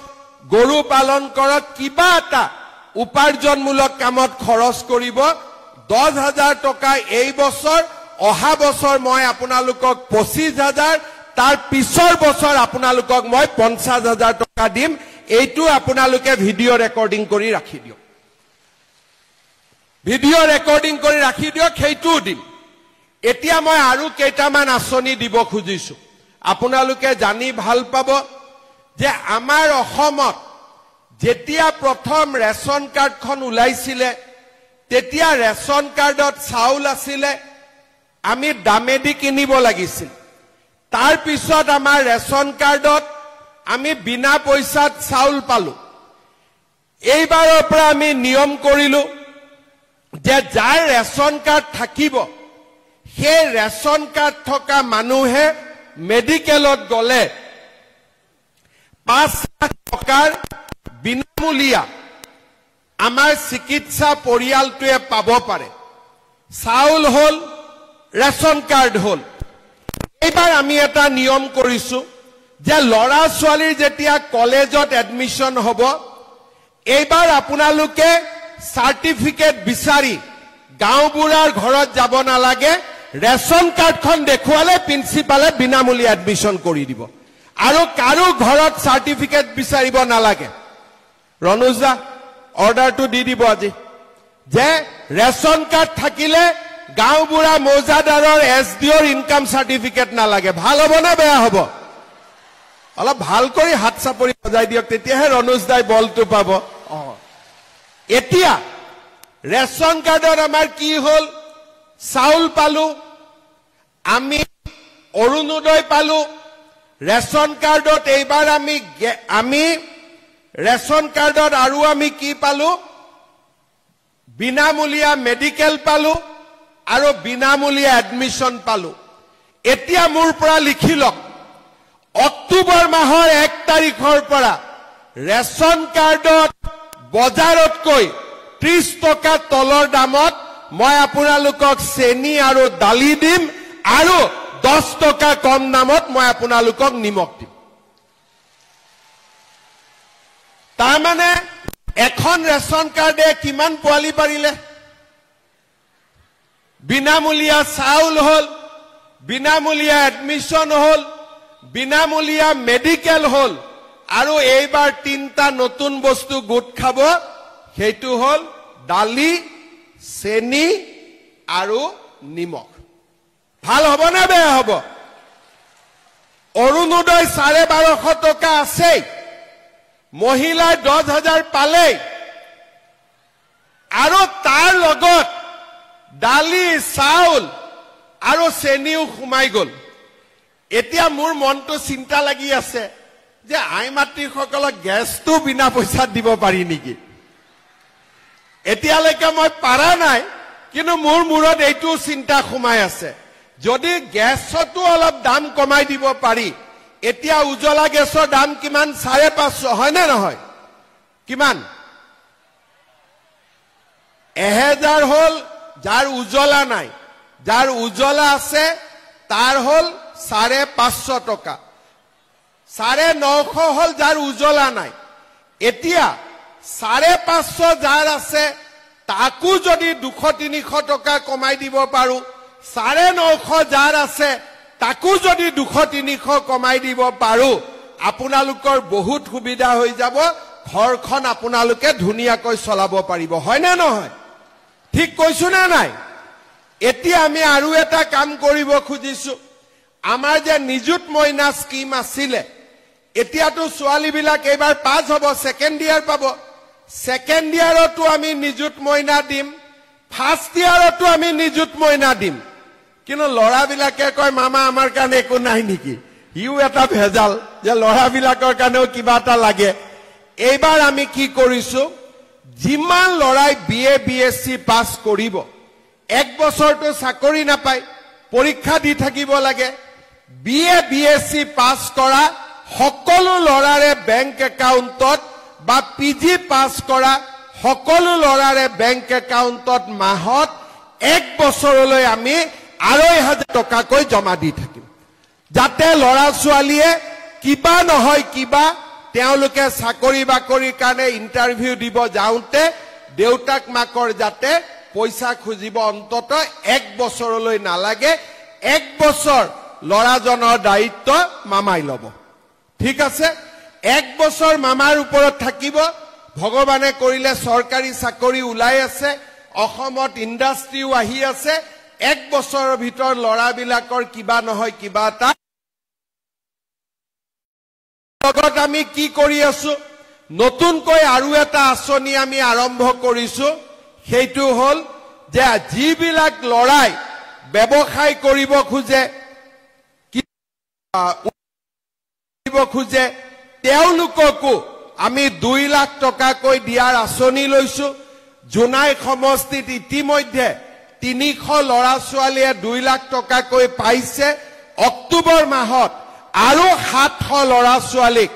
গৰু পালন কৰক কিবা এটা উপাৰ্জনমূলক কামত খৰচ কৰিব 10,000 টকা এই বছৰ অহা বছৰ মই আপোনালোকক 25,000 তাৰ পিছৰ বছৰ আপোনালোকক মই 50,000 টকা দিম এইটো আপোনালোকে ভিডিঅ' ৰেকৰ্ডিং কৰি ৰাখি দিয়ক ভিডিঅ' ৰেকৰ্ডিং কৰি ৰাখি দিয়ক সেইটো দিম এতিয়া মই আৰু কেইটামান আঁচনি দিব খুজিছো আপোনালোকে জানি ভাল পাব যে আমাৰ অসমত যেতিয়া প্ৰথম ৰেচন কাৰ্ডখন ওলাইছিলে তেতিয়া ৰেচন কাৰ্ডত চাউল আছিলে আমি দামেদি কিনিব লাগিছিল তাৰ পিছত আমাৰ ৰেচন কাৰ্ডত আমি বিনা পইচাত চাউল পালো এইবাৰৰ পৰা আমি নিয়ম কৰিলো যে যাৰ ৰেচন কাৰ্ড থাকিব সেই ৰেচন কাৰ্ড থকা মানুহে মেডিকেলত গলে 5 লাখ টকাৰ বিনামূলীয়া আমাৰ চিকিৎসা পৰিয়ালটোৱে পাব পাৰে চাউল হল ৰেচন কাৰ্ড হল এইবাৰ আমি এটা নিয়ম কৰিছো যে লৰা ছোৱালীৰ যেতিয়া কলেজত এডমিশন হ'ব এইবাৰ আপোনালোকে সাৰ্টিফিকেট বিচাৰি গাঁওবুঢ়াৰ ঘৰত যাব নালাগে ৰেচন কাৰ্ডখন দেখুৱালে প্ৰিন্সিপালে বিনামূলীয়া এডমিশন কৰি দিব আৰু কাৰো ঘৰত সাৰ্টিফিকেট বিচাৰিব নালাগে ৰনুজা অৰ্ডাৰটো দি দিব আজি যে ৰেচন কাৰ্ড থাকিলে গাঁওবুঢ়া মৌজাদাৰৰ এছডিঅৰ ইনকাম সাৰ্টিফিকেট নালাগে ভাল হ'ব না বেয়া হ'ব অলপ ভাল কৰি হাত চাপৰি বজাই দিয়ক তেতিয়াহে ৰনুজ দাই বলটো পাব এতিয়া ৰেচন কাৰ্ডৰ আমাৰ কি হল চাউল পালো আমি অৰুণোদয় পালো ৰেচন কাৰ্ডত এইবাৰ আমি ৰেচন কাৰ্ডত আৰু আমি কি পালো বিনামূলীয়া মেডিকেল পালো আৰু বিনামূলীয়া এডমিশন পালো এতিয়া মোৰ পৰা লিখি লওক অক্টোবৰ মাহৰ 1 তাৰিখৰ পৰা ৰেচন কাৰ্ডত বজাৰতকৈ 30 টকা তলৰ দামত মই আপোনালোকক চেনি আৰু দালি দিম আৰু 10 টকা কম দামত মই আপোনালোকক নিমখ দিম তাৰ মানে এখন ৰেচন কাৰ্ডে কিমান পোৱালি পাৰিলে বিনামূলীয়া চাউল হল বিনামূলীয়া এডমিশন হল বিনামূলীয়া মেডিকেল হল আৰু এইবাৰ 3টা নতুন বস্তু গোট খাব সেইটো হল দালি চেনি আৰু নিমখ ভাল হ'ব না বেয়া হ'ব অৰুণোদয় 1250 টকা আছে মহিলাই 10,000 পালে আৰু তাৰ লগত দালি চাউল আৰু চেনিও সোমাই গল এতিয়া মোৰ মনটো চিন্তা লাগি আছে যে আই মাতৃসকলক গেছটো বিনা পইচাত দিব পাৰি নেকি এতিয়ালৈকে মই পাৰা নাই কিন্তু মোৰ মূৰত এইটো চিন্তা সোমাই আছে যদি গেছটো অলপ দাম কমাই দিব পাৰি এতিয়া উজ্জ্বলা গেছৰ দাম কিমান 550 হয় নে নহয় কিমান 1000 হল যাৰ উজ্জ্বলা নাই যাৰ উজ্জ্বলা আছে তাৰ হল 550 টকা 950 হল যাৰ উজ্জ্বলা নাই এতিয়া 550 যাৰ আছে তাকো যদি 200-300 টকা কমাই দিব পাৰো 950 যাৰ আছে তাকো যদি 200-300 কমাই দিব পাৰো আপোনালোকৰ বহুত সুবিধা হৈ যাব ঘৰখন আপোনালোকে ধুনিয়াকৈ চলাব পাৰিব হয় না নহয় ঠিক কৈছো না নাই এতিয়া আমি আৰু এটা কাম কৰিব খুজিছো আমাৰ যে নিযুত মইনা স্কিম আছিলে এতিয়াতো ছোৱালী বিলাক এবাৰ পাস হ'ব সেকেন্ড ইয়াৰ পাব সেকেন্ড ইয়াৰতো আমি নিযুত মইনা দিম ফাৰ্স্ট ইয়াৰতো আমি নিযুত মইনা দিম কিন্তু লৰা বিলাকে কয় মামা আমাৰ কাৰণে একো নাই নেকি ইউ এটা ভেজাল যে লৰা বিলাকৰ কাৰণেও কিবা এটা লাগে এইবাৰ আমি কি কৰিছো যিমান লৰাই BA BSc পাস কৰিব এক বছৰটো চাকৰি নাপায় পৰীক্ষা দি থাকিব লাগে BA BSc পাস কৰা সকলো লৰাৰে বেংক একাউণ্টত বা PG পাস কৰা সকলো লৰাৰে বেংক একাউণ্টত মাহত এক বছৰলৈ আমি ২৫০০ টকাকৈ জমা দি থাকিম যাতে লৰা ছোৱালীয়ে কিবা নহয় কিবা তেওঁলোকে চাকৰি বাকৰিৰ কাৰণে ইন্টাৰভিউ দিব যাওঁতে দেউতাক মাকৰ যাতে পইচা খুজিব অন্তত এক বছৰলৈ নালাগে এক বছৰ লৰাজনৰ দায়িত্ব মামাই ল'ব ঠিক আছে এক বছৰ মামাৰ ওপৰত থাকিব ভগৱানে কৰিলে চৰকাৰী চাকৰি ওলাই আছে অসমত ইণ্ডাষ্ট্ৰীও আহি আছে এক বছৰৰ ভিতৰত লৰাবিলাকৰ কিবা নহয় কিবা এটা লগত আমি কি কৰি আছো নতুনকৈ আৰু এটা আঁচনি আমি আৰম্ভ কৰিছো সেইটো হল যে যিবিলাক লৰাই ব্যৱসায় কৰিব খোজে তেওঁলোককো আমি 2 লাখ টকাকৈ দিয়াৰ আঁচনি লৈছো জোনাই সমষ্টিত ইতিমধ্যে 300 লৰা ছোৱালীয়ে 2 লাখ টকাকৈ পাইছে অক্টোবৰ মাহত আৰু 700 লৰা ছোৱালীক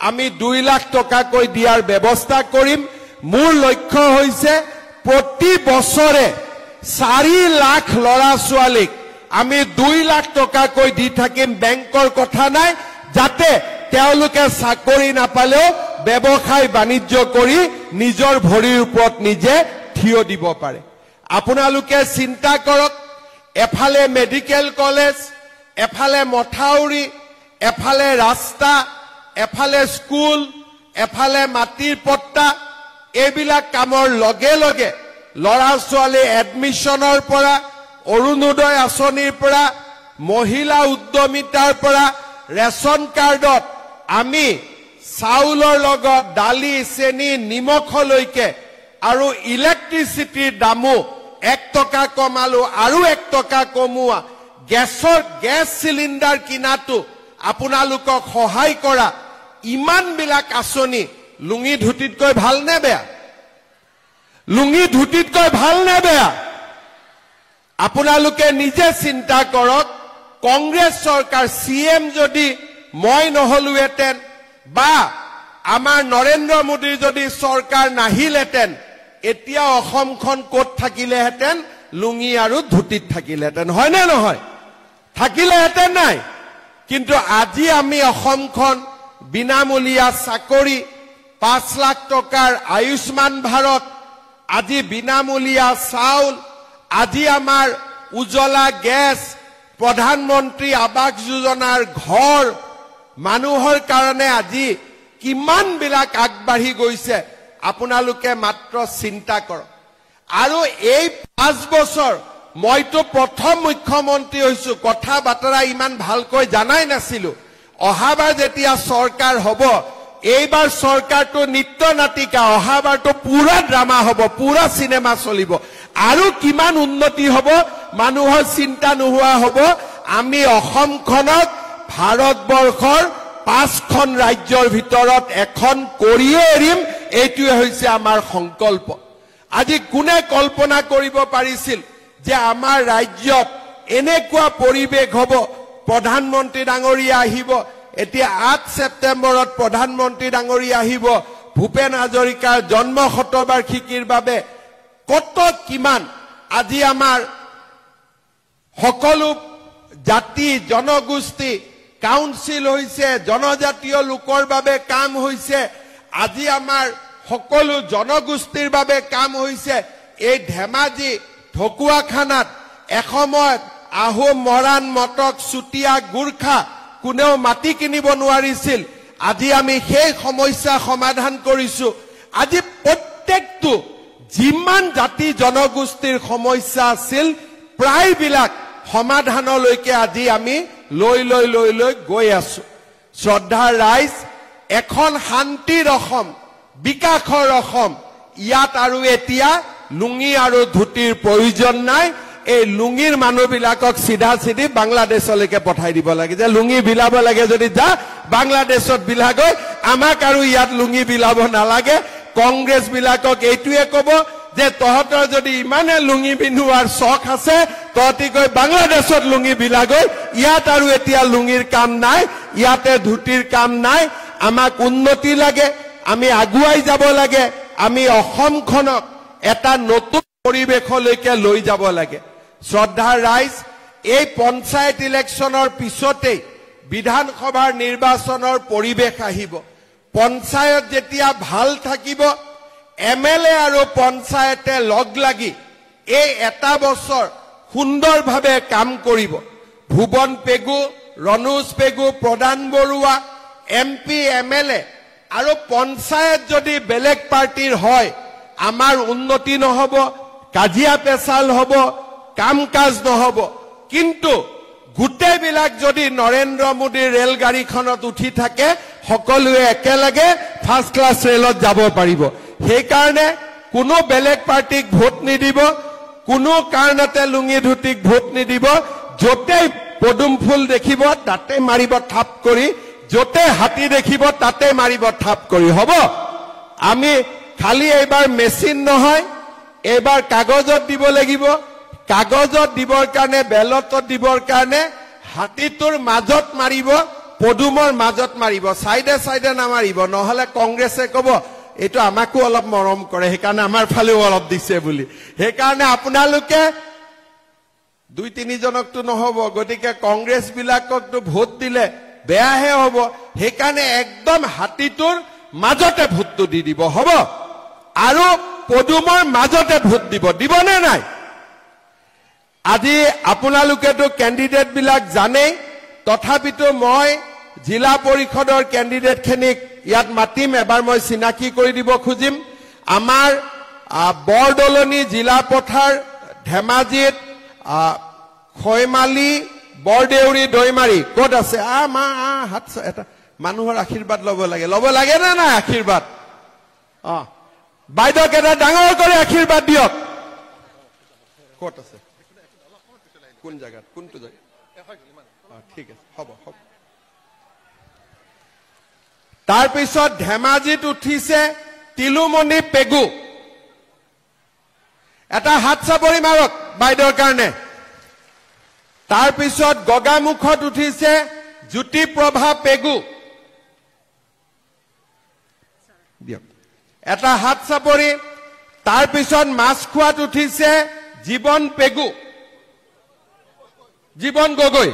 আমি 2 লাখ টকাকৈ দিয়াৰ ব্যৱস্থা কৰিম মোৰ লক্ষ্য হৈছে প্ৰতি বছৰে 4 লাখ লৰা ছোৱালীক আমি 2 লাখ টকাকৈ দি থাকিম বেংকৰ কথা নাই যাতে তেওঁলোকে চাকৰি নাপালেও ব্যৱসায় বাণিজ্য কৰি নিজৰ ভৰিৰ ওপৰত নিজে থিয় দিব পাৰে আপোনালোকে চিন্তা কৰক এফালে মেডিকেল কলেজ এফালে মথাউৰি এফালে ৰাস্তা এফালে স্কুল এফালে মাটিৰ পট্টা এইবিলাক কামৰ লগে লগে লৰা ছোৱালী এডমিশনৰ পৰা অৰুণোদয় আঁচনিৰ পৰা মহিলা উদ্যমিতাৰ পৰা ৰেচন কাৰ্ডত আমি চাউলৰ লগত দালি চেনি নিমখলৈকে আৰু ইলেক্ট্ৰিচিটিৰ দামো 1 টকা কমালো আৰু 1 টকা কমোৱা গেছ চিলিণ্ডাৰ কিনাটো আপোনালোকক সহায় কৰা ইমান বিলাক আঁচনি লুঙি ধুতিতকৈ ভাল নে বেয়া লুঙি ধুতিতকৈ ভাল নে বেয়া আপোনালোকে নিজে চিন্তা কৰক কংগ্ৰেছ চৰকাৰ CM যদি মই নহলুহেতেন বা আমাৰ নৰেন্দ্ৰ মোদীৰ যদি চৰকাৰ নাহিলেতেন এতিয়া অসমখন ক'ত থাকিলেহেতেন লুঙি আৰু ধুতিত থাকিলেহেতেন হয় নে নহয় থাকিলেহেতেন নাই কিন্তু আজি আমি অসমখন বিনামূলীয়া চাকৰি 5 লাখ টকাৰ আয়ুষ্মান ভাৰত আজি বিনামূলীয়া চাউল আজি আমাৰ উজ্জ্বলা গেছ প্ৰধানমন্ত্ৰী আৱাস যোজনাৰ ঘৰ মানুহৰ কাৰণে আজি কিমান বিলাক আগবাঢ়ি গৈছে আপোনালোকে মাত্ৰ চিন্তা কৰক আৰু এই 5 বছৰ মইতো প্ৰথম মুখ্যমন্ত্ৰী হৈছো কথা বাতৰা ইমান ভালকৈ জানাই নাছিলো অহাবাৰ যেতিয়া চৰকাৰ হ'ব এইবাৰ চৰকাৰটো নিত্য নাটিকা অহাবাৰটো পুৰা ড্ৰামা হ'ব পুৰা সিনেমা চলিব আৰু কিমান উন্নতি হ'ব মানুহৰ চিন্তা নোহোৱা হ'ব আমি অসমখনক ভাৰতবৰ্ষৰ 5খন ৰাজ্যৰ ভিতৰত এখন কৰিয়ে এৰিম এইটোৱে হৈছে আমাৰ সংকল্প আজি কোনে কল্পনা কৰিব পাৰিছিল যে আমাৰ ৰাজ্যত এনেকুৱা পৰিৱেশ হ'ব প্ৰধানমন্ত্ৰী ডাঙৰীয়া আহিব এতিয়া 8 ছেপ্টেম্বৰত প্ৰধানমন্ত্ৰী ডাঙৰীয়া আহিব ভূপেন হাজৰিকাৰ জন্ম শতবাৰ্ষিকীৰ বাবে কত কিমান আজি আমাৰ সকলো জাতি জনগোষ্ঠী কাউন্সিল হৈছে জনজাতীয় লোকৰ বাবে কাম হৈছে আজি আমাৰ সকলো জনগোষ্ঠীৰ বাবে কাম হৈছে এই ধেমাজি ঢকুৱাখানাত এসময়ত আহোম মৰাণ মটক চুতীয়া গুৰখা কোনেও মাটি কিনিব নোৱাৰিছিল আজি আমি সেই সমস্যা সমাধান কৰিছো আজি প্ৰত্যেকটো যিমান জাতি জনগোষ্ঠীৰ সমস্যা আছিল প্ৰায়বিলাক সমাধানলৈকে আজি আমি লৈ গৈ আছো শ্ৰদ্ধাৰ ৰাইজ এখন শান্তিৰ অসম বিকাশৰ অসম ইয়াত আৰু এতিয়া লুঙি আৰু ধুতিৰ প্ৰয়োজন নাই এই লুঙিৰ মানুহবিলাকক সিধা সিধি বাংলাদেশলৈকে পঠাই দিব লাগে যে লুঙি বিলাব লাগে যদি যা বাংলাদেশত বিলাগৈ আমাক আৰু ইয়াত লুঙি বিলাব নালাগে কংগ্ৰেছ বিলাকক এইটোৱে ক'ব যে তহঁতৰ যদি ইমানে লুঙি পিন্ধোৱাৰ চখ আছে তহঁতি গৈ বাংলাদেশত লুঙি বিলাগৈ ইয়াত আৰু এতিয়া লুঙিৰ কাম নাই ইয়াতে ধুতিৰ কাম নাই আমাক উন্নতি লাগে আমি আগুৱাই যাব লাগে আমি অসমখনক এটা নতুন পৰিৱেশলৈকে লৈ যাব লাগে শ্ৰদ্ধাৰ ৰাইজ এই পঞ্চায়ত ইলেকশ্যনৰ পিছতে বিধানসভাৰ নিৰ্বাচনৰ পৰিৱেশ আহিব পঞ্চায়ত যেতিয়া ভাল থাকিব এমএলএ আৰু পঞ্চায়তে লগ লাগি এই এটা বছৰ সুন্দৰভাৱে কাম কৰিব ভুৱন পেগু ৰনোজ পেগু প্ৰদান বৰুৱা এমপি এমএলএ আৰু পঞ্চায়ত যদি বেলেগ পাৰ্টিৰ হয় আমাৰ উন্নতি নহব কাজিয়া পেছাল হ'ব কাম কাজ নহব কিন্তু গোটেইবিলাক যদি নৰেন্দ্ৰ মোদীৰ ৰেলগাড়ীখনত উঠি থাকে সকলোৱে একেলগে ফাৰ্ষ্ট ক্লাছ ৰেলত যাব পাৰিব সেইকাৰণে কোনো বেলেগ পাৰ্টিক ভোট নিদিব কোনো কাৰণতে লুঙি ধুতিক ভোট নিদিব যতে পদুম ফুল দেখিব তাতে মাৰিব থাপ কৰি যতে হাতী দেখিব তাতে মাৰিব থাপ কৰি হ'ব আমি খালি এইবাৰ মেচিন নহয় এইবাৰ কাগজত দিব লাগিব কাগজত দিবৰ কাৰণে বেলটত দিবৰ কাৰণে হাতীটোৰ মাজত মাৰিব পদুমৰ মাজত মাৰিব সাইডে সাইডে নামাৰিব নহলে কংগ্ৰেছে ক'ব এটো আমাকো অলপ মৰম কৰে সেইকাৰণে আমাৰ ফালেও অলপ দিছে বুলি সেইকাৰণে আপোনালোকে দুই তিনি জনকটো নহব গতিকে কংগ্ৰেছ বিলাককটো ভোট দিলে বেয়াহে হ'ব সেইকাৰণে একদম হাতীটোৰ মাজতে ভোটটো দি দিব হ'ব আৰু পদুমৰ মাজতে ভোট দিবনে নাই আজি আপোনালোকেতো ক্যান্ডিডেট বিলাক জানে তথাপিতো মই জিলা পৰিষদৰ ক্যান্ডিডেট খিনিক ইয়াত মাতিম এবাৰ মই চিনাকি কৰি দিব খুজিম আমাৰ বৰদলনি জিলা পথাৰ ধেমাজিত খৈমালি বৰদেউৰি দৈমাৰী ক'ত আছে মা হাত এটা মানুহৰ আশীৰ্বাদ ল'ব লাগে না নাই আশীৰ্বাদ বাইদেউক এটা ডাঙৰ কৰি আশীৰ্বাদ দিয়ক ক'ত আছে কোন জায়গাত কোনটো জায়গা ঠিক আছে হ'ব তাৰ পিছত ধেমাজিত উঠিছে তিলুমণি পেগু এটা হাত চাপৰি মাৰক বাইদেউৰ কাৰণে তাৰ পিছত গগামুখত উঠিছে জ্যোতিপ্ৰভা পেগু দিয়ক এটা হাত চাপৰি তাৰ পিছত মাছখোৱাত উঠিছে জীৱন পেগু জীবন গগৈ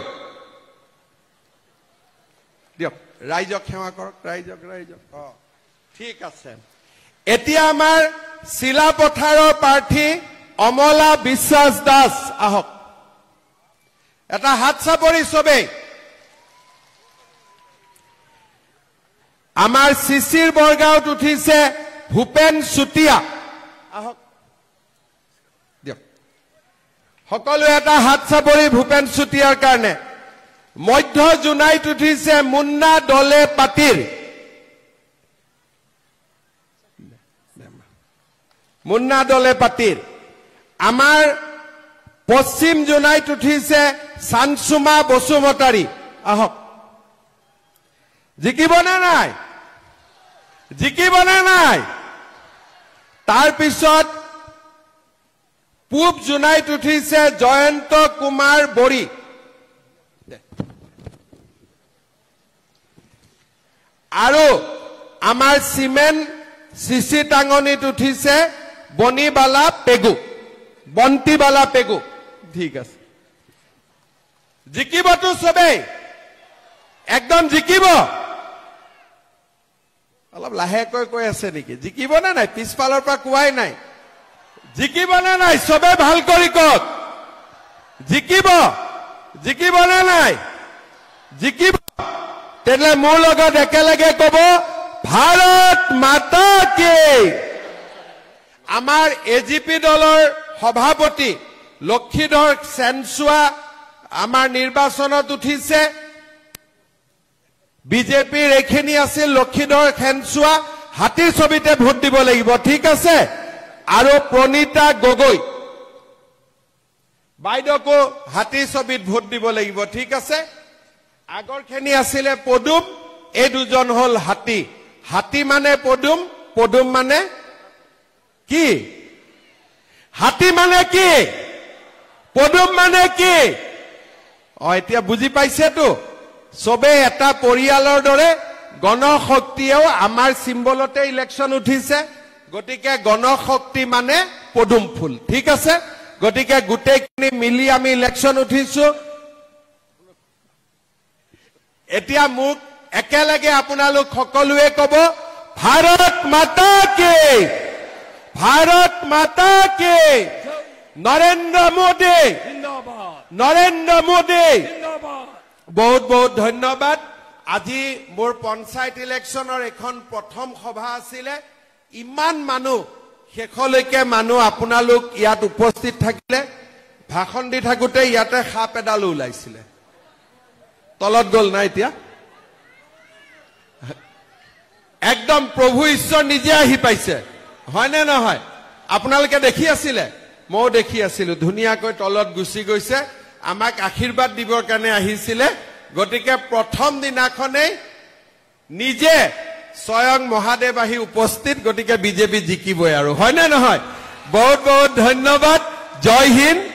দিয়ক ৰাইজক সেৱা কৰক ৰাইজক ঠিক আছে এতিয়া আমাৰ চিলাপথাৰৰ প্ৰাৰ্থী অমলা বিশ্বাস দাস আহক এটা হাত চাপৰি সবেই আমাৰ শিশিৰ বৰগাঁৱত উঠিছে ভূপেন চুতীয়া আহক দিয়ক সকলোৱে এটা হাত চাপৰি ভূপেন চুতীয়াৰ কাৰণে মধ্য জোনাইত উঠিছে মুন্না দলে পাটিৰ আমাৰ পশ্চিম জোনাইত উঠিছে চানসুমা বসুমতাৰী আহক জিকিবনে নাই তাৰ পিছত পূব জোনাইত উঠিছে জয়ন্ত কুমাৰ বড়ি আৰু আমাৰ সিমেন্ট সিসি টাঙনিত উঠিছে বন্তিবালা পেগু ঠিক আছে জিকিবতো সবেই একদম জিকিব অলপ লাহেকৈ কৈ আছে নেকি জিকিবনে নাই পিছফালৰ পৰা কোৱাই নাই জিকিবনে নাই সবে ভাল কৰি কওক জিকিবনে নাই জিকিব তেলে মোৰ লগত একেলগে ক'ব ভাৰত মাতা কি আমাৰ এজিপি দলৰ সভাপতি লক্ষীধৰ সেনসুৱা আমাৰ নিৰ্বাচনত উঠিছে বিজেপিৰ এখিনি আছিল লক্ষীধৰ সেনসুৱা হাতী ছবিতে ভোট দিব লাগিব ঠিক আছে আৰু প্ৰণীতা গগৈ বাইদেউকো হাতী ছবিত ভোট দিব লাগিব ঠিক আছে আগৰ খিনি আছিলে পদুম এই দুজন হল হাতী মানে পদুম পদুম মানে কি হাতী মানে কি পদুম মানে কি এতিয়া বুজি পাইছে তো সবে এটা পৰিয়ালৰ দৰে গণশক্তিয়েও আমাৰ সিম্বলতে ইলেকশন উঠিছে গটিকে গণশক্তি মানে পদুম ফুল ঠিক আছে গটিকে গুটেইখিনি মিলি আমি ইলেকশন উঠিছো এতিয়া মুক একেলগে আপোনালোক সকলোৱে কব ভাৰত মাতা কি নৰেন্দ্ৰ মোদী বহুত বহুত ধন্যবাদ আজি মোৰ পঞ্চায়ত ইলেকশনৰ এখন প্ৰথম সভা আছিলে ইমান মানুহ শেষলৈকে মানুহ আপোনালোক ইয়াত উপস্থিত থাকিলে ভাষণ দি থাকোতে ইয়াতে সাপ এডাল ওলাইছিলে তলত গল না এতিয়া একদম প্ৰভু ঈশ্বৰ নিজে আহি পাইছে হয় নে নহয় আপোনালোকে দেখি আছিলে মই দেখি আছিলো ধুনিয়াকৈ তলত গুছি গৈছে আমাক আশীৰ্বাদ দিবৰ কাৰণে আহিছিলে গটিকে প্ৰথম দিনাখনে নিজে স্বয়ং মহাদেৱ আহি উপস্থিত গটিকে বিজেপি জিকিবই আৰু হয় নে নহয় বহুত বহুত ধন্যবাদ জয় হিন্দ